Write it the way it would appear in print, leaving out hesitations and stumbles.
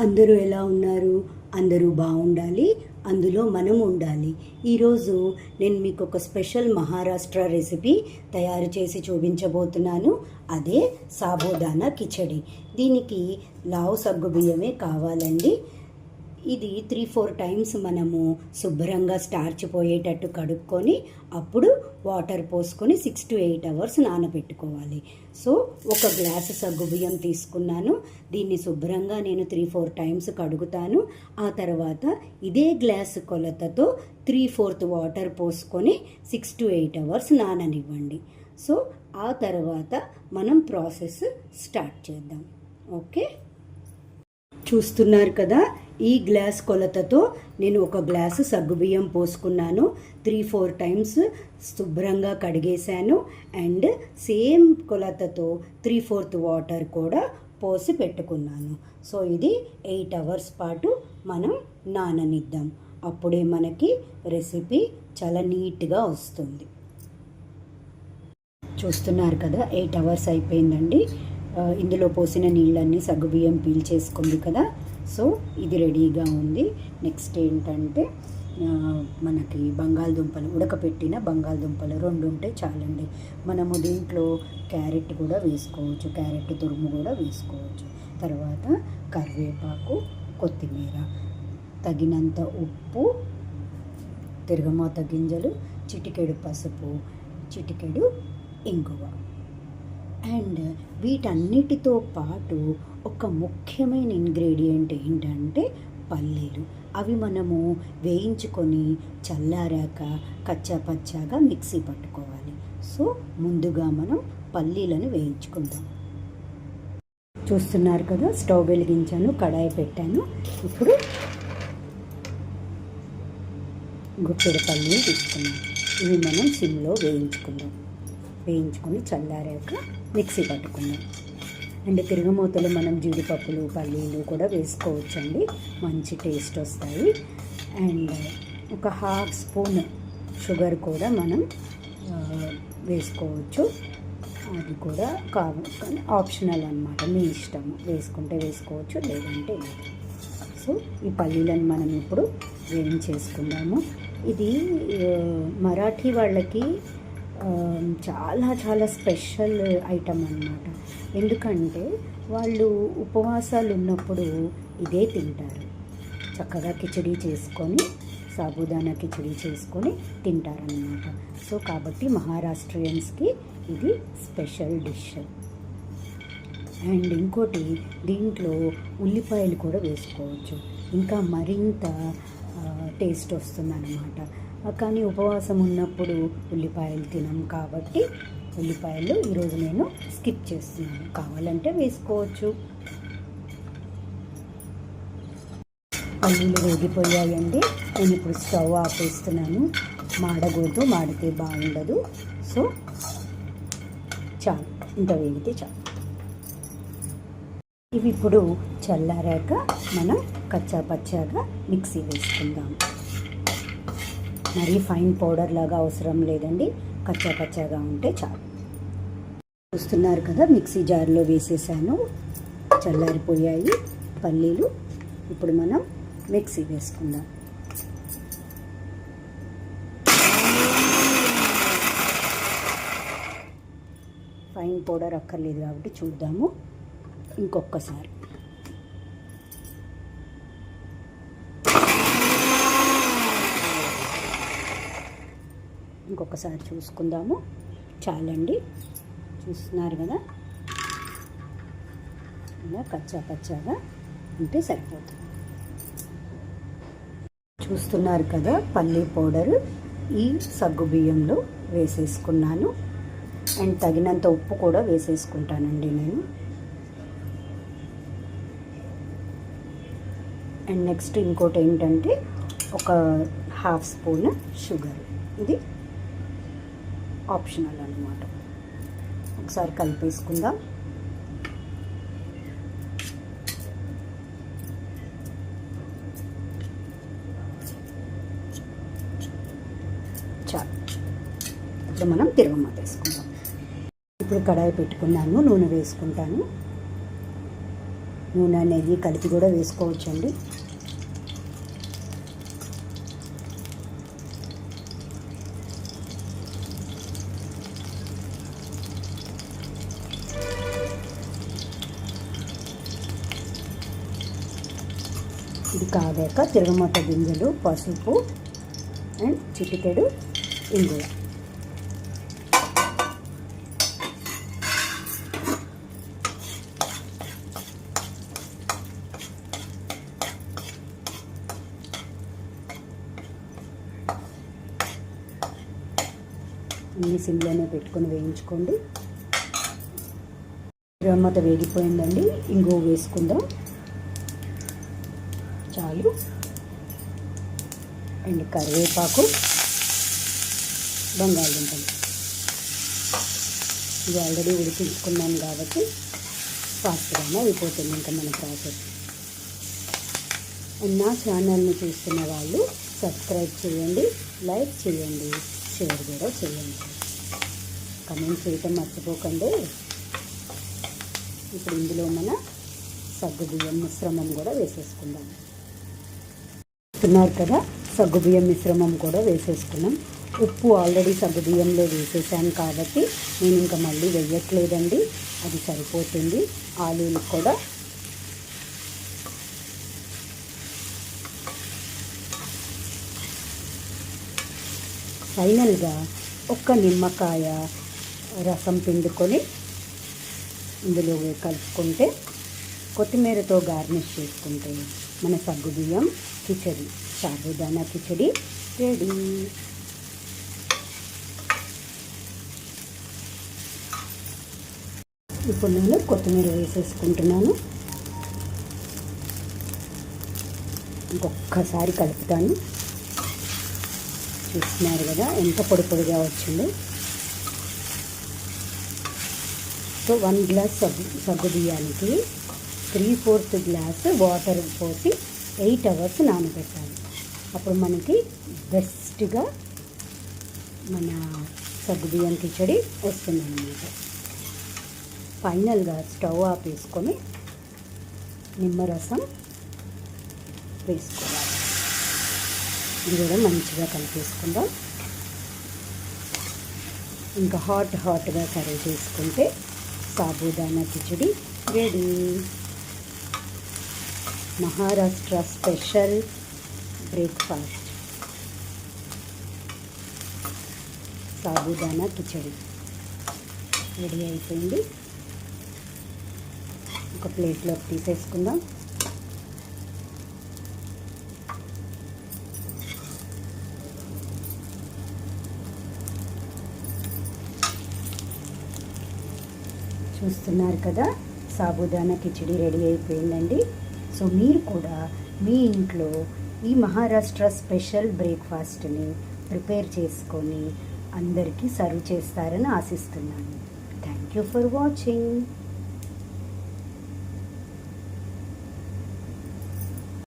అందరూ ఎలా ఉన్నారు? అందరూ బాగుండాలి, అందులో మనం ఉండాలి. ఈరోజు నేను మీకు ఒక స్పెషల్ మహారాష్ట్ర రెసిపీ తయారు చేసి చూపించబోతున్నాను. అదే సాబుదానా కిచడి. దీనికి లావు సగ్గుబియ్యమే కావాలండి. ఇది 3-4 టైమ్స్ మనము శుభ్రంగా స్టార్చ్ పోయేటట్టు కడుక్కొని అప్పుడు వాటర్ పోసుకొని 6 to 8 అవర్స్ నానబెట్టుకోవాలి. సో ఒక గ్లాసు సగ్గుబియ్యం తీసుకున్నాను. దీన్ని శుభ్రంగా నేను 3-4 టైమ్స్ కడుగుతాను. ఆ తర్వాత ఇదే గ్లాసు కొలతతో 3/4 వాటర్ పోసుకొని 6 to 8 అవర్స్ నాననివ్వండి. సో ఆ తర్వాత మనం ప్రాసెస్ స్టార్ట్ చేద్దాం. ఓకే, చూస్తున్నారు కదా, ఈ గ్లాస్ కొలతతో నేను ఒక గ్లాసు సగ్గుబియ్యం పోసుకున్నాను. 3-4 టైమ్స్ శుభ్రంగా కడిగేశాను. అండ్ సేమ్ కొలతతో 3/4 వాటర్ కూడా పోసి పెట్టుకున్నాను. సో ఇది 8 అవర్స్ పాటు మనం నాననిద్దాం. అప్పుడే మనకి రెసిపీ చాలా నీట్గా వస్తుంది. చూస్తున్నారు కదా, 8 అవర్స్ అయిపోయిందండి. ఇందులో పోసిన నీళ్ళన్నీ సగ్గుబియ్యం పీల్చేసుకుంది కదా. సో ఇది రెడీగా ఉంది. నెక్స్ట్ ఏంటంటే మనకి బంగాళదుంపలు, ఉడకపెట్టిన బంగాళదుంపలు 2 ఉంటే చాలండి. మనము దీంట్లో క్యారెట్ కూడా వేసుకోవచ్చు, క్యారెట్ తురుము కూడా వేసుకోవచ్చు. తర్వాత కరివేపాకు, కొత్తిమీర, తగినంత ఉప్పు, తిరగమాత గింజలు, చిటికెడు పసుపు, చిటికెడు ఇంగువ. అండ్ వీటన్నిటితో పాటు ఒక ముఖ్యమైన ఇంగ్రీడియంట్ ఏంటంటే పల్లీలు. అవి మనము వేయించుకొని చల్లారాక కచ్చా పచ్చాగా మిక్సీ పట్టుకోవాలి. సో ముందుగా మనం పల్లీలను వేయించుకుందాం. చూస్తున్నారు కదా, స్టవ్ వెలిగించాను, కడాయి పెట్టాను. ఇప్పుడు గుప్పెడు పల్లీలు తీసుకున్నాం. ఇవి మనం సిమ్లో వేయించుకొని చల్లారాక మిక్సీ పట్టుకుందాం. అండ్ తిరగమూతలు మనం జీడిపప్పులు, పల్లీలు కూడా వేసుకోవచ్చండి, మంచి టేస్ట్ వస్తాయి. అండ్ ఒక 1/2 స్పూన్ షుగర్ కూడా మనం వేసుకోవచ్చు. అది కూడా కానీ ఆప్షనల్ అన్నమాట, మీ ఇష్టము. వేసుకుంటే వేసుకోవచ్చు, లేదంటే లేదు. సో ఈ పల్లీలను మనం ఇప్పుడు వేయించేసుకుందాము. ఇది మరాఠీ వాళ్ళకి చాలా చాలా స్పెషల్ ఐటమ్ అన్నమాట. ఎందుకంటే వాళ్ళు ఉపవాసాలు ఉన్నప్పుడు ఇదే తింటారు. చక్కగా కిచడీ చేసుకొని, సాబుదానా కిచడీ చేసుకొని తింటారన్నమాట. సో కాబట్టి మహారాష్ట్రియన్స్కి ఇది స్పెషల్ డిష్. అండ్ ఇంకోటి, దీంట్లో ఉల్లిపాయలు కూడా వేసుకోవచ్చు, ఇంకా మరింత టేస్ట్ వస్తుందన్నమాట. కానీ ఉపవాసం ఉన్నప్పుడు ఉల్లిపాయలు తినం కాబట్టి ఉల్లిపాయలు ఈరోజు నేను స్కిప్ చేస్తున్నాను. కావాలంటే వేసుకోవచ్చు. పల్లీలు వేగిపోయాయండి. నేను ఇప్పుడు స్టవ్ ఆపేస్తున్నాను. మాడకూడదు, మాడితే బాగుండదు. సో చాలు, ఇంత వేగితే చాలు. ఇవి ఇప్పుడు చల్లారాక మనం కచ్చా పచ్చాగా మిక్సీ వేసుకుందాం. మరీ ఫైన్ పౌడర్ లాగా అవసరం లేదండి, కచ్చా పచ్చాగా ఉంటే చాలు. చూస్తున్నారు కదా, మిక్సీ జార్లో వేసేసాను, చల్లారిపోయాయి పల్లీలు. ఇప్పుడు మనం మిక్సీ వేసుకుందాం. ఫైన్ పౌడర్ అక్కర్లేదు కాబట్టి చూద్దాము ఇంకొకసారి. ఇంకొకసారి చూసుకుందాము. చాలండి, చూస్తున్నారు కదా, ఇలా కచ్చా పచ్చాగా ఉంటే సరిపోతుంది. చూస్తున్నారు కదా, పల్లీ పౌడరు ఈ సగ్గుబియ్యంలో వేసేసుకున్నాను. అండ్ తగినంత ఉప్పు కూడా వేసేసుకుంటానండి నేను. అండ్ నెక్స్ట్ ఇంకోటి ఏంటంటే ఒక 1/2 స్పూన్ షుగర్. ఇది ఆప్షనల్ అన్నమాట. ఒకసారి కలిపేసుకుందాం. చాలు. ఇప్పుడు మనం తిరగమాత వేసుకుందాం. ఇప్పుడు కడాయి పెట్టుకున్నాను, నూనె వేసుకుంటాను. నూనె నెయ్యి కలిపి కూడా వేసుకోవచ్చండి. ఇది కాగాక తిరగమాత గింజలు, పసుపు అండ్ చిటికెడు ఇంగువ. అన్ని సిమ్లోనే పెట్టుకొని వేయించుకోండి. తిరగమాత వేగిపోయిందండి. ఇంగువ వేసుకుందాం. చాలు. అండ్ కరివేపాకు, బంగాళదుంపలు ఇది ఆల్రెడీ ఉడికించుకున్నాం కాబట్టి ఫాస్ట్గానే అయిపోతుంది ఇంకా మన ప్రాసెస్. అండ్ నా ఛానల్ని చూస్తున్న వాళ్ళు సబ్స్క్రైబ్ చేయండి, లైక్ చేయండి, షేర్ కూడా చేయండి, కమెంట్ చేయటం మర్చిపోకండి. ఇప్పుడు ఇందులో మన సగ్గుబియ్యం మిశ్రమం కూడా వేసేసుకుందాం. చూస్తున్నారు కదా, సగ్గుబియ్యం మిశ్రమం కూడా వేసేసుకున్నాం. ఉప్పు ఆల్రెడీ సగ్గుబియ్యంలో వేసేసాను కాబట్టి నేను ఇంకా మళ్ళీ వేయట్లేదండి, అది సరిపోతుంది. ఆలూలు కూడా ఫైనల్గా ఒక్క నిమ్మకాయ రసం పిండుకొని ఇందులో కలుపుకుంటే, కొత్తిమీరతో గార్నిష్ చేసుకుంటే మన సగ్గుబియ్యం కిచడి, సాబుదానా కిచడి రెడీ. ఇప్పుడు నేను కొత్తిమీర వేసేసుకుంటున్నాను. ఇంకొక్కసారి కలుపుతాను. చూస్తున్నారు కదా ఎంత పొడి పొడిగా వచ్చిందో. సో 1 గ్లాస్ సగ్గుబియ్యానికి 3/4 గ్లాసు వాటర్ పోసి 8 అవర్స్ నానబెట్టాలి. అప్పుడు మనకి బెస్ట్గా మన సగ్గుబియ్యం కిచడి వస్తుందన్నమాట. ఫైనల్గా స్టవ్ ఆపేసుకొని నిమ్మరసం వేసుకోవాలి. ఇది కూడా మంచిగా కలిపేసుకుందాం. ఇంకా హాట్గా సర్వ్ చేసుకుంటే sabudana khichdi ready. Maharashtra special breakfast sabudana khichdi ready అయిపోయింది. ఒక ప్లేట్లోకి తీసేసుకుందాం. చూస్తున్నారు కదా, సాబుదానా కిచడి రెడీ అయిపోయిందండి. సో మీరు కూడా మీ ఇంట్లో ఈ మహారాష్ట్ర స్పెషల్ బ్రేక్ఫాస్ట్ని ప్రిపేర్ చేసుకొని అందరికీ సర్వ్ చేస్తారని ఆశిస్తున్నాను. Thank you for watching.